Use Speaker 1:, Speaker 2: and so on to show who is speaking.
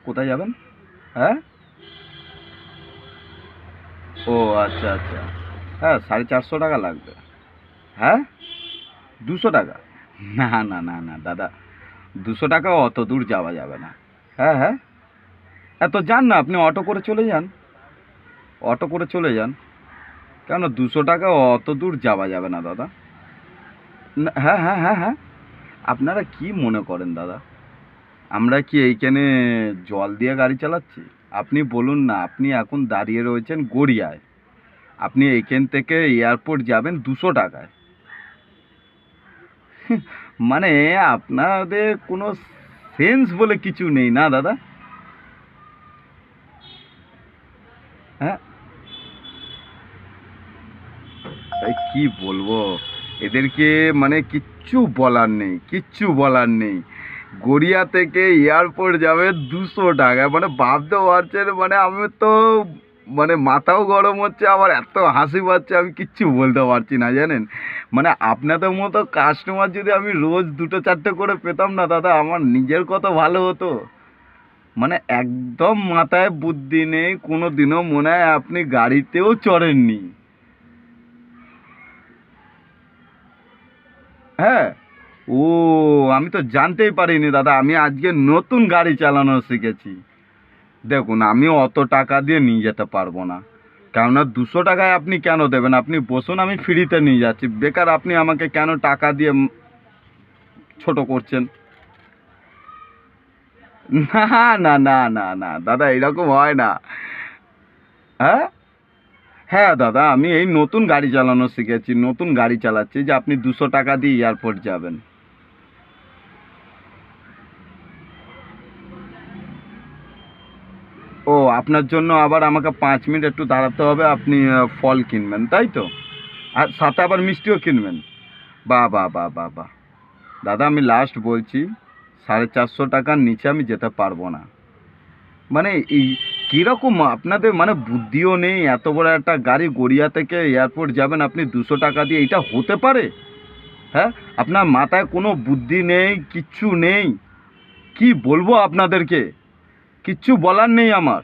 Speaker 1: কোথায় যাবেন? হ্যাঁ? ও আচ্ছা, আচ্ছা। হ্যাঁ, 450 টাকা লাগবে। হ্যাঁ? 200 টাকা? না, না, না, না দাদা। 200 টাকা অত দূর যাওয়া যাবে না। হ্যাঁ, হ্যাঁ। হ্যাঁ, তো যান না আপনি অটো করে চলে যান। অটো করে চলে যান। কেন 200 টাকা অত দূর যাওয়া যাবে না দাদা। না হ্যাঁ, হ্যাঁ, হ্যাঁ, হ্যাঁ। আপনারা কি মনে করেন দাদা? আমরা কি এইখানে জল দিয়ে গাড়ি চালাচ্ছি? আপনি বলুন না, আপনি এখন দাঁড়িয়ে রয়েছেন গড়িয়ায়। আপনি এইখান থেকে এয়ারপোর্ট যাবেন 200 টাকায়। মানে আপনাদের কোনো সেন্স বলে কিছু নেই না দাদা? হ্যাঁ? এই কি বলবো? এদেরকে মানে কিচ্ছু বলার নেই, কিচ্ছু বলার নেই। গড়িয়া থেকে এয়ারপোর্ট যাবে 200 টাকা। মানে ভাবতে পারছেন, মানে আমি তো মানে মাথাও গরম হচ্ছে, আবার এত হাসি পাচ্ছে আমি কিচ্ছু বলতে পারছি না জানেন? মানে আপনাদের মতো কাস্টমার যদি আমি রোজ 2-4টে করে পেতাম না দাদা, আমার নিজের কত ভালো হতো। মানে একদম মাথায় বুদ্ধি নেই, কোনো দিনও মনে হয় আপনি গাড়িতেও চড়েননি। হ্যাঁ? ও, আমি তো জানতেই পারিনি দাদা, আমি আজকে নতুন গাড়ি চালানো শিখেছি। দেখুন আমি অত টাকা দিয়ে নিয়ে যেতে পারবো না, কেননা 200 টাকায় আপনি কেন দেবেন? আপনি বসুন, আমি ফ্রিতে নিয়ে যাচ্ছি। বেকার আপনি আমাকে কেন টাকা দিয়ে ছোট করছেন? না, না, না, না, না দাদা, এরকম হয় না। হ্যাঁ, হ্যাঁ দাদা, আমি এই নতুন গাড়ি চালানো শিখেছি, নতুন গাড়ি চালাচ্ছি, যে আপনি 200 টাকা দিয়ে এয়ারপোর্ট যাবেন। ও, আপনার জন্য আবার আমাকে 5 মিনিট একটু দাঁড়াতে হবে, আপনি ফল কিনবেন তাই তো? আর সাথে আবার মিষ্টিও কিনবেন? বাহ, বাহ, বাহ, বাহ, বাহ। দাদা আমি লাস্ট বলছি, 450 টাকার নিচে আমি যেতে পারবো না। মানে এই কীরকম আপনাদের, মানে বুদ্ধিও নেই? এত বড় একটা গাড়ি, গড়িয়া থেকে এয়ারপোর্ট যাবেন আপনি 200 টাকা দিয়ে, এটা হতে পারে? হ্যাঁ, আপনার মাথায় কোনো বুদ্ধি নেই, কিচ্ছু নেই। কি বলবো আপনাদেরকে? কিচ্ছু বলার নেই আমার।